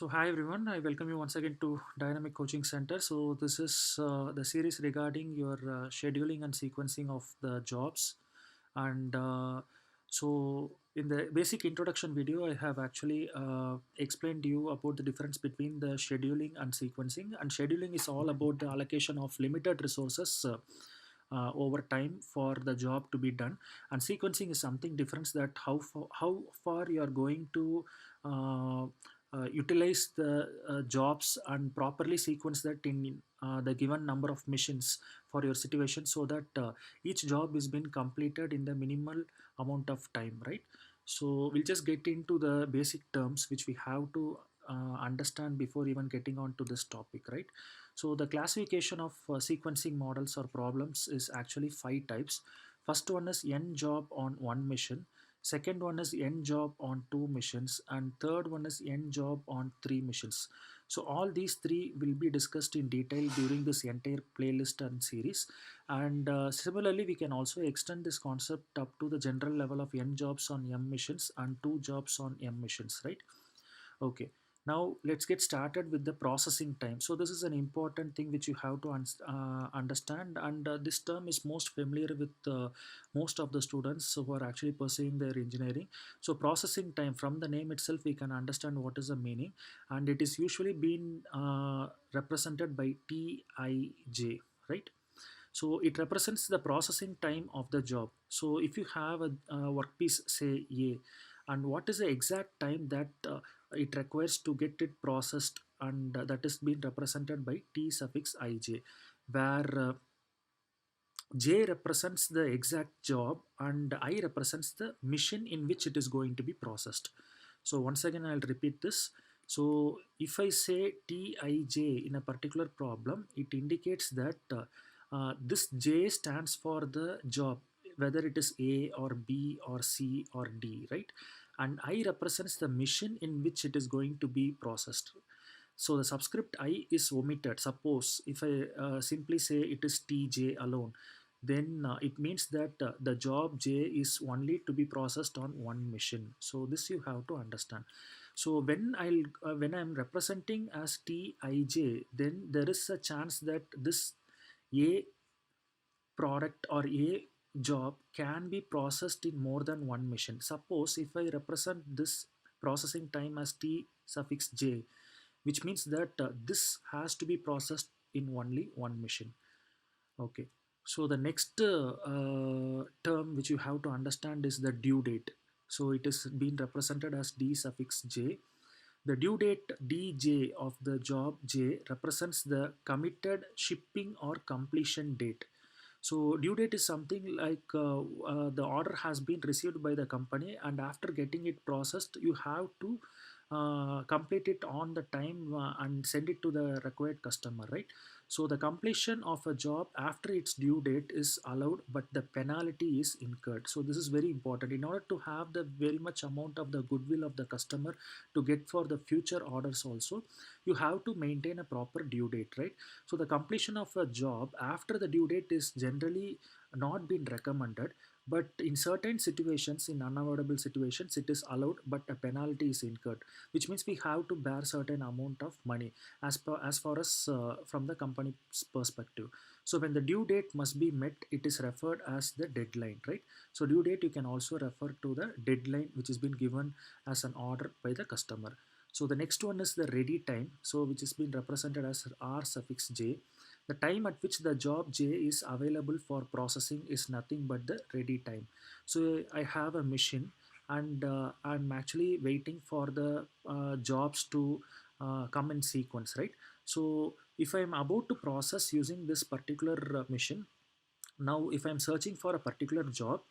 So hi everyone, I welcome you once again to Dynamic Coaching Center. So this is the series regarding your scheduling and sequencing of the jobs. And so in the basic introduction video, I have actually explained to you about the difference between the scheduling and sequencing. And scheduling is all about the allocation of limited resources over time for the job to be done, and sequencing is something different, that how far you are going to uh, utilize the jobs and properly sequence that in the given number of missions for your situation, so that each job is been completed in the minimal amount of time, right? So we'll just get into the basic terms which we have to understand before even getting on to this topic, right? So the classification of sequencing models or problems is actually five types. First one is n job on one mission. Second one is n job on two missions, and third one is n job on three missions. So all these three will be discussed in detail during this entire playlist and series. And similarly, we can also extend this concept up to the general level of n jobs on m missions and two jobs on m missions, right? Okay, now let's get started with the processing time. So this is an important thing which you have to understand, and this term is most familiar with most of the students who are actually pursuing their engineering. So processing time, from the name itself we can understand what is the meaning, and it is usually been represented by TIJ, right? So it represents the processing time of the job. So if you have a workpiece, say A, and what is the exact time that it requires to get it processed, and that is being represented by T suffix ij, where J represents the exact job and I represents the mission in which it is going to be processed. So once again I'll repeat this. So if I say Tij in a particular problem, it indicates that this J stands for the job, whether it is A or B or C or D, right? And I represents the mission in which it is going to be processed. So the subscript I is omitted. Suppose if I simply say it is Tj alone, then it means that the job J is only to be processed on one mission. So this you have to understand. So when I'm representing as Tij, then there is a chance that this A product or a job can be processed in more than one mission. Suppose if I represent this processing time as T suffix j, which means that this has to be processed in only one mission. Okay. So the next term which you have to understand is the due date. So it is being represented as D suffix j. The due date dj of the job j represents the committed shipping or completion date. So due date is something like the order has been received by the company, and after getting it processed, you have to complete it on the time and send it to the required customer, right? So the completion of a job after its due date is allowed, but the penalty is incurred. So this is very important in order to have the very much amount of the goodwill of the customer to get for the future orders also. You have to maintain a proper due date, right? So the completion of a job after the due date is generally not been recommended, but in certain situations, in unavoidable situations, it is allowed, but a penalty is incurred, which means we have to bear certain amount of money as far as from the company's perspective. So when the due date must be met, it is referred as the deadline, right? So due date you can also refer to the deadline which has been given as an order by the customer. So the next one is the ready time, so which is been represented as R suffix j. The time at which the job j is available for processing is nothing but the ready time. So I have a machine, and I'm actually waiting for the jobs to come in sequence, right? So if I'm about to process using this particular machine, now if I'm searching for a particular job,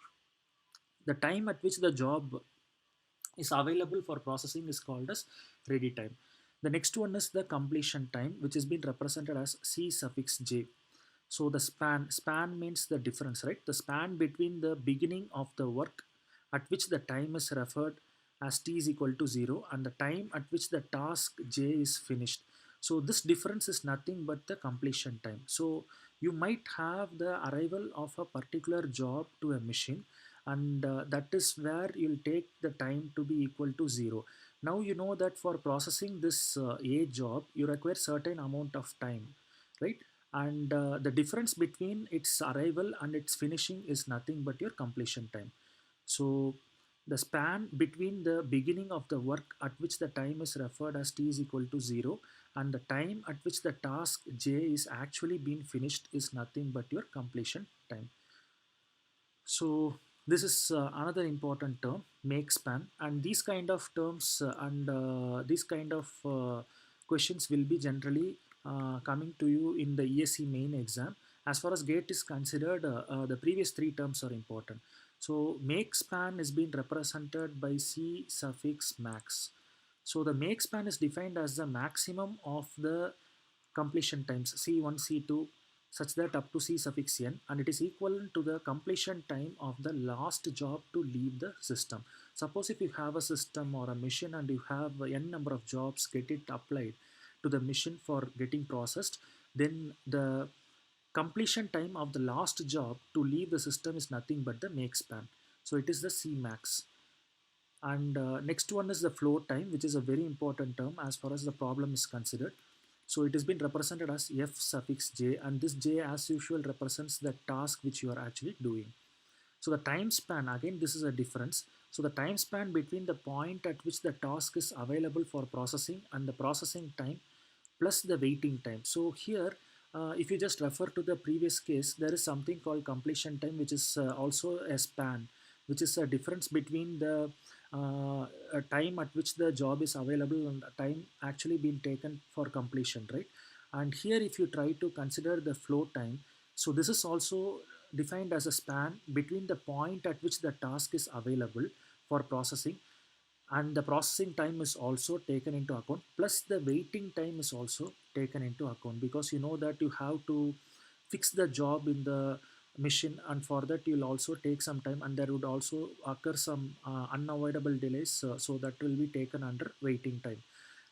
the time at which the job is available for processing is called as ready time. The next one is the completion time, which has been represented as C suffix j. So the span means the difference, right? The span between the beginning of the work at which the time is referred as t is equal to 0, and the time at which the task j is finished. So this difference is nothing but the completion time. So you might have the arrival of a particular job to a machine, and that is where you'll take the time to be equal to 0. Now you know that for processing this A job, you require certain amount of time, right? And the difference between its arrival and its finishing is nothing but your completion time. So the span between the beginning of the work at which the time is referred as t is equal to 0 and the time at which the task j is actually being finished is nothing but your completion time. So this is another important term, make span, and these kind of terms and these kind of questions will be generally coming to you in the ESC main exam. As far as GATE is considered, the previous three terms are important. So make span is being represented by C suffix max. So the make span is defined as the maximum of the completion times C1, C2 such that up to C suffix n, and it is equivalent to the completion time of the last job to leave the system. Suppose if you have a system or a machine and you have n number of jobs get it applied to the machine for getting processed, then the completion time of the last job to leave the system is nothing but the make span. So it is the C max. And next one is the flow time, which is a very important term as far as the problem is considered. So it has been represented as f suffix j, and this j as usual represents the task which you are actually doing. So the time span, again this is a difference. So the time span between the point at which the task is available for processing and the processing time plus the waiting time. So here if you just refer to the previous case, there is something called completion time, which is also a span, which is a difference between the time at which the job is available and the time actually being taken for completion, right? And here if you try to consider the flow time, so this is also defined as a span between the point at which the task is available for processing and the processing time is also taken into account, plus the waiting time is also taken into account, because you know that you have to fix the job in the machine, and for that you'll also take some time and there would also occur some unavoidable delays, so that will be taken under waiting time.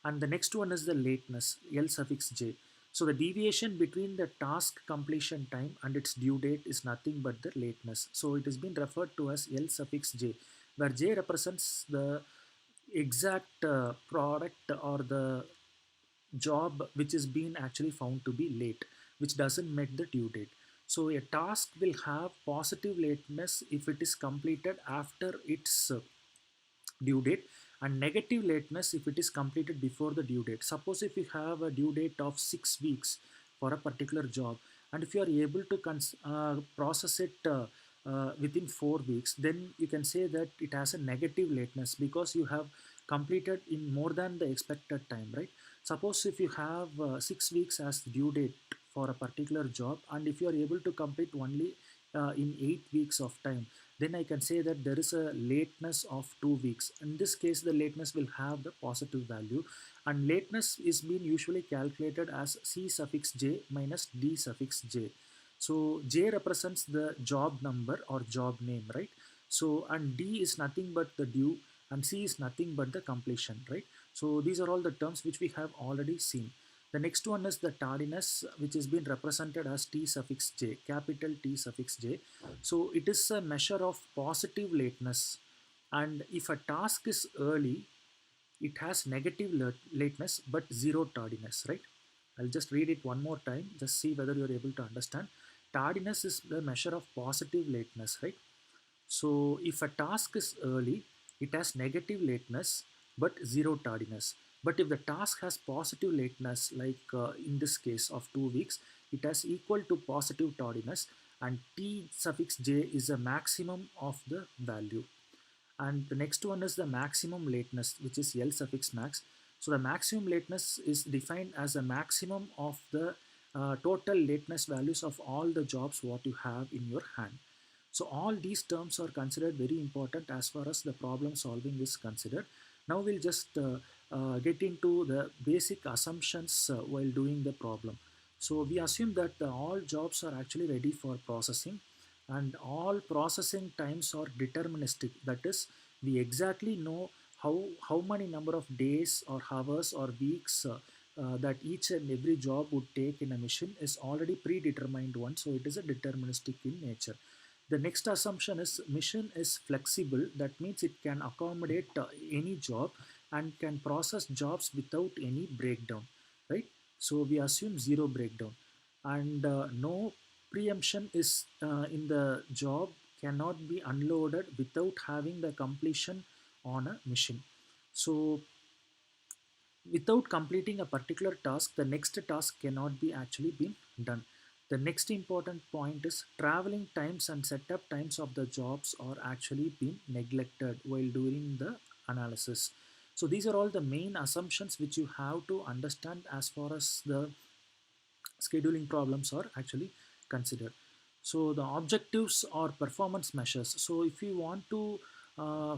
And the next one is the lateness, L suffix j. So the deviation between the task completion time and its due date is nothing but the lateness. So it has been referred to as L suffix j, where j represents the exact product or the job which is being actually found to be late, which doesn't meet the due date. So a task will have positive lateness if it is completed after its due date, and negative lateness if it is completed before the due date. Suppose if you have a due date of 6 weeks for a particular job, and if you are able to process it within 4 weeks, then you can say that it has a negative lateness because you have completed in more than the expected time, right? Suppose if you have 6 weeks as due date for a particular job, and if you are able to complete only in 8 weeks of time, then I can say that there is a lateness of 2 weeks. In this case, the lateness will have the positive value, and lateness is being usually calculated as C suffix j minus D suffix j. So j represents the job number or job name, right? So and D is nothing but the due and C is nothing but the completion, right? So these are all the terms which we have already seen. The next one is the tardiness, which is being represented as T suffix j, capital T suffix j. So it is a measure of positive lateness, and if a task is early, it has negative lateness but zero tardiness, right? I'll just read it one more time, just see whether you're able to understand. Tardiness is the measure of positive lateness, right? So if a task is early, it has negative lateness but zero tardiness. But if the task has positive lateness, like in this case of 2 weeks, it has equal to positive tardiness, and t suffix j is a maximum of the value. And the next one is the maximum lateness, which is L suffix max. So the maximum lateness is defined as a maximum of the total lateness values of all the jobs what you have in your hand. So all these terms are considered very important as far as the problem solving is considered. Now we'll just get into the basic assumptions while doing the problem. So we assume that all jobs are actually ready for processing, and all processing times are deterministic. That is, we exactly know how many number of days or hours or weeks that each and every job would take in a machine is already predetermined one. So it is a deterministic in nature. The next assumption is mission is flexible. That means it can accommodate any job and can process jobs without any breakdown, right? So we assume zero breakdown, and no preemption is in the job cannot be unloaded without having the completion on a machine. So without completing a particular task, the next task cannot be actually been done. The next important point is traveling times and setup times of the jobs are actually being neglected while doing the analysis. So these are all the main assumptions which you have to understand as far as the scheduling problems are actually considered. So the objectives or performance measures. So if you want to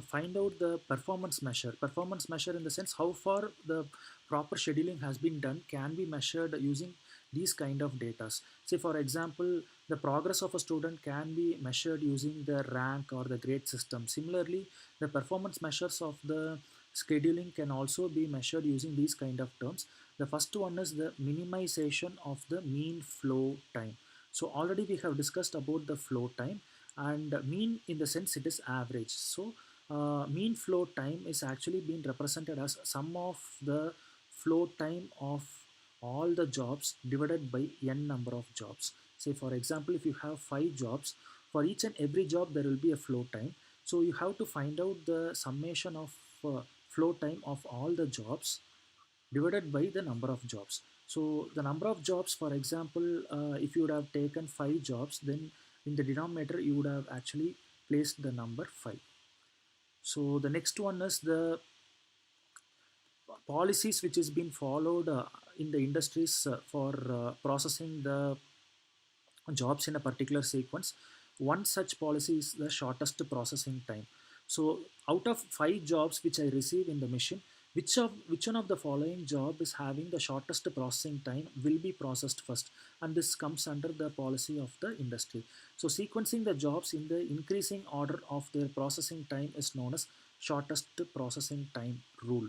find out the performance measure in the sense how far the proper scheduling has been done can be measured using these kind of data. Say for example, the progress of a student can be measured using the rank or the grade system. Similarly, the performance measures of the scheduling can also be measured using these kind of terms. The first one is the minimization of the mean flow time. So already we have discussed about the flow time, and mean in the sense it is average. So mean flow time is actually being represented as sum of the flow time of all the jobs divided by n number of jobs. Say for example, if you have 5 jobs, for each and every job there will be a flow time. So you have to find out the summation of flow time of all the jobs divided by the number of jobs. So the number of jobs, for example, if you would have taken 5 jobs, then in the denominator you would have actually placed the number 5. So the next one is the policies which is being followed in the industries for processing the jobs in a particular sequence. One such policy is the shortest processing time. So out of 5 jobs which I receive in the machine, which one of the following job is having the shortest processing time will be processed first, and this comes under the policy of the industry. So sequencing the jobs in the increasing order of their processing time is known as shortest processing time rule.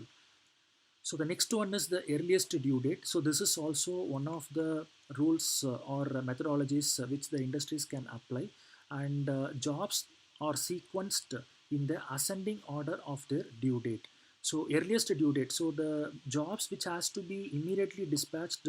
So the next one is the earliest due date. So this is also one of the rules or methodologies which the industries can apply, and jobs are sequenced in the ascending order of their due date. So earliest due date. So the jobs which has to be immediately dispatched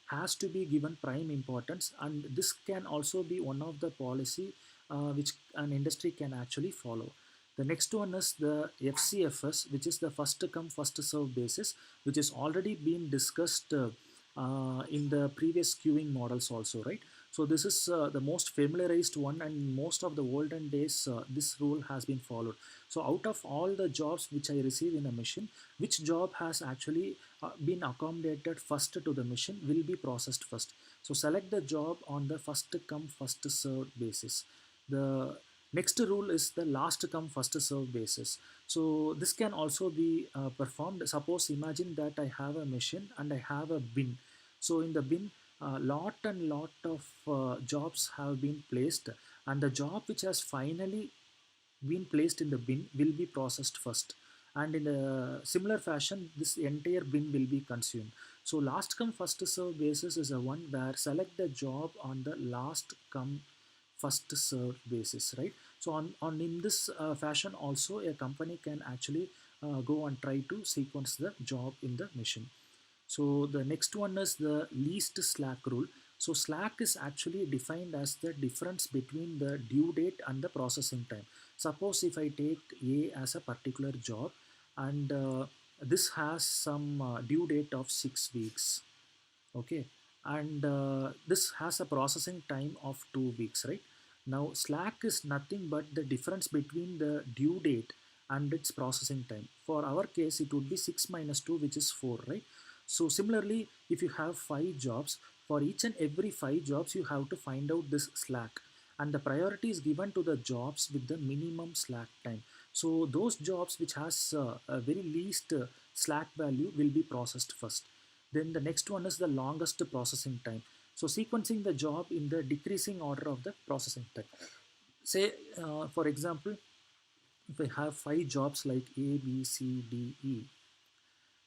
has to be given prime importance, and this can also be one of the policy which an industry can actually follow. The next one is the FCFS, which is the first come first serve basis, which is already been discussed in the previous queuing models also, right? So this is the most familiarized one, and most of the olden days this rule has been followed. So out of all the jobs which I receive in a machine, which job has actually been accommodated first to the machine will be processed first. So select the job on the first come first served basis. The next rule is the last come first serve basis. So this can also be performed. Suppose imagine that I have a machine and I have a bin. So in the bin, lot and lot of jobs have been placed, and the job which has finally been placed in the bin will be processed first, and in a similar fashion this entire bin will be consumed. So last come first serve basis is a one where select the job on the last come first serve basis, right? So on in this fashion also a company can actually go and try to sequence the job in the machine. So the next one is the least slack rule. So slack is actually defined as the difference between the due date and the processing time. Suppose if I take A as a particular job, and this has some due date of 6 weeks, okay, and this has a processing time of 2 weeks, right? Now slack is nothing but the difference between the due date and its processing time. For our case it would be 6 minus 2, which is 4, right? So similarly, if you have 5 jobs, for each and every 5 jobs you have to find out this slack, and the priority is given to the jobs with the minimum slack time. So those jobs which has a very least slack value will be processed first. Then the next one is the longest processing time. So sequencing the job in the decreasing order of the processing time. Say, for example, if I have 5 jobs like A, B, C, D, E,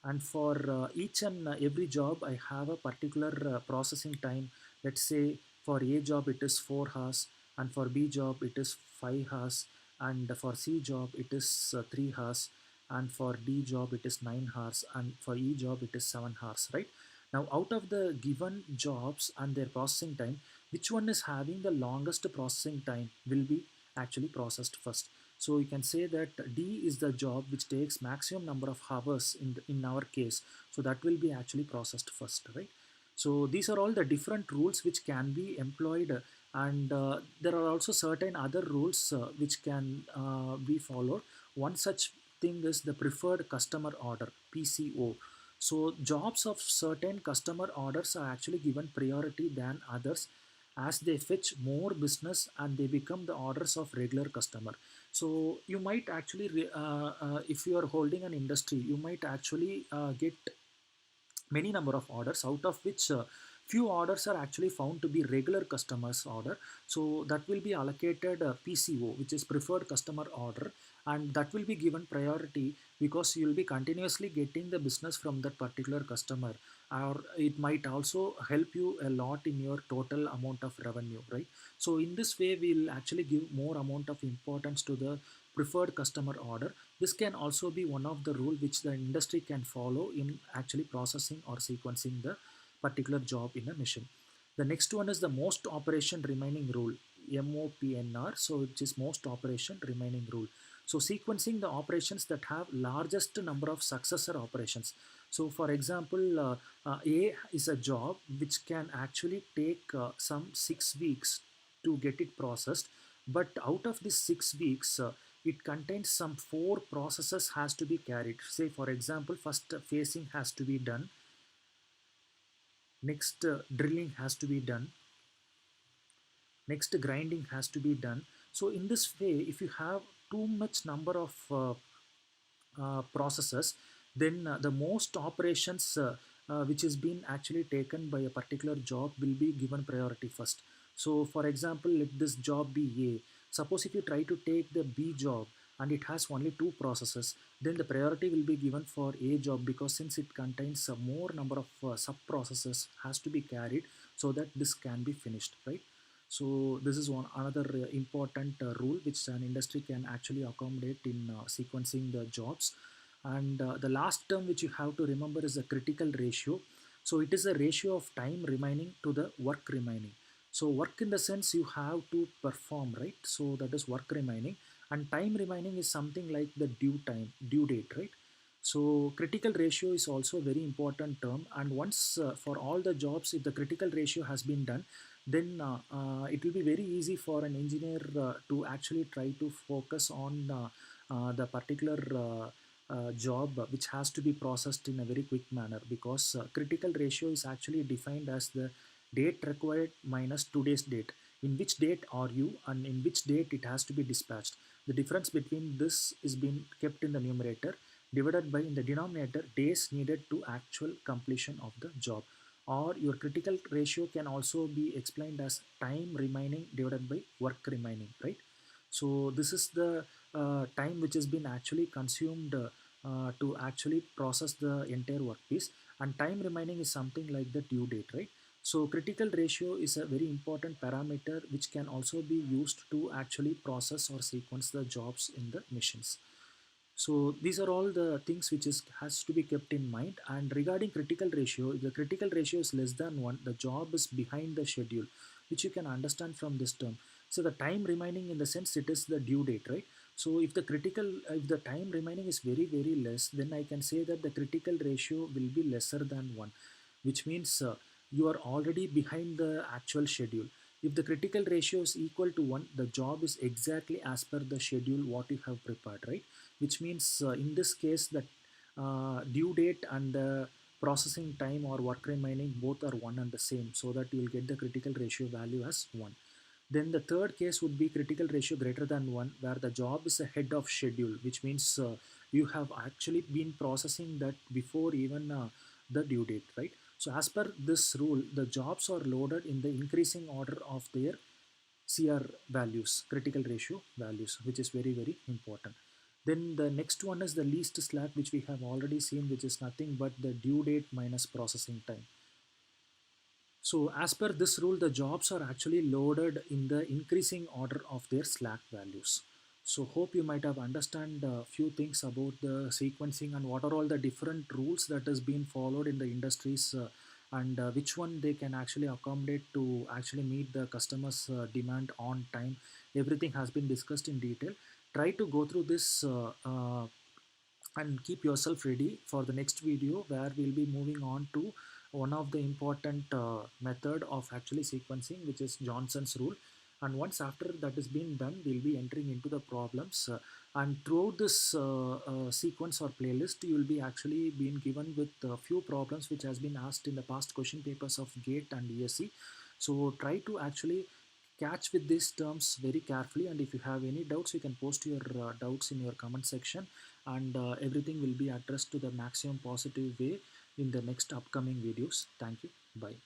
and for each and every job I have a particular processing time. Let's say for A job it is 4 hours, and for B job it is 5 hours, and for C job it is 3 hours, and for D job it is 9 hours, and for E job it is 7 hours, right? Now out of the given jobs and their processing time, which one is having the longest processing time will be actually processed first. So you can say that D is the job which takes maximum number of hours in our case. So that will be actually processed first, right? So these are all the different rules which can be employed, and there are also certain other rules which can be followed. One such thing is the preferred customer order, PCO. So jobs of certain customer orders are actually given priority than others as they fetch more business and they become the orders of regular customer. So you might actually if you are holding an industry, you might actually get many number of orders, out of which few orders are actually found to be regular customers order. So that will be allocated PCO, which is preferred customer order, and that will be given priority because you will be continuously getting the business from that particular customer, or it might also help you a lot in your total amount of revenue, right? So in this way we'll actually give more amount of importance to the preferred customer order. This can also be one of the rule which the industry can follow in actually processing or sequencing the particular job in a machine. The next one is the most operation remaining rule, MOPNR. So it is most operation remaining rule. So sequencing the operations that have largest number of successor operations. So for example, A is a job which can actually take some 6 weeks to get it processed. But out of these 6 weeks, it contains some four processes has to be carried. Say for example, first facing has to be done, next drilling has to be done, next grinding has to be done. So in this way, if you have too much number of processes, then the most operations which is being actually taken by a particular job will be given priority first. So for example, let this job be A. Suppose if you try to take the B job and it has only two processes, then the priority will be given for A job, because since it contains a more number of sub processes has to be carried so that this can be finished, right? So this is one another important rule which an industry can actually accommodate in sequencing the jobs. And the last term which you have to remember is the critical ratio. So it is a ratio of time remaining to the work remaining. So work in the sense you have to perform, right? So that is work remaining, and time remaining is something like the due date, right? So critical ratio is also a very important term, and once for all the jobs, if the critical ratio has been done, then it will be very easy for an engineer to actually try to focus on the particular job which has to be processed in a very quick manner, because critical ratio is actually defined as the date required minus today's date. In which date are you and in which date it has to be dispatched. The difference between this is being kept in the numerator, divided by in the denominator days needed to actual completion of the job. Or your critical ratio can also be explained as time remaining divided by work remaining, right? So this is the time which has been actually consumed to actually process the entire workpiece, and time remaining is something like the due date, right? So critical ratio is a very important parameter which can also be used to actually process or sequence the jobs in the machines. So these are all the things which is has to be kept in mind. And regarding critical ratio, if the critical ratio is less than 1, the job is behind the schedule, which you can understand from this term. So the time remaining, in the sense it is the due date, right? So if the time remaining is very less, then I can say that the critical ratio will be lesser than 1, which means you are already behind the actual schedule. If the critical ratio is equal to 1, the job is exactly as per the schedule what you have prepared, right? Which means in this case that due date and the processing time or work remaining both are one and the same, so that you will get the critical ratio value as 1. Then the third case would be critical ratio greater than 1, where the job is ahead of schedule, which means you have actually been processing that before even the due date, right? So as per this rule, the jobs are loaded in the increasing order of their CR values, critical ratio values, which is very important. Then the next one is the least slack, which we have already seen, which is nothing but the due date minus processing time. So as per this rule, the jobs are actually loaded in the increasing order of their slack values. So hope you might have understand a few things about the sequencing and what are all the different rules that has been followed in the industries, and which one they can actually accommodate to actually meet the customers demand on time. Everything has been discussed in detail. Try to go through this and keep yourself ready for the next video, where we'll be moving on to one of the important method of actually sequencing, which is Johnson's rule. And once after that has been done, we'll be entering into the problems, and throughout this sequence or playlist, you will be actually being given with a few problems which has been asked in the past question papers of GATE and ESE. So try to actually catch with these terms very carefully, and if you have any doubts, you can post your doubts in your comment section, and everything will be addressed to the maximum positive way in the next upcoming videos. Thank you. Bye.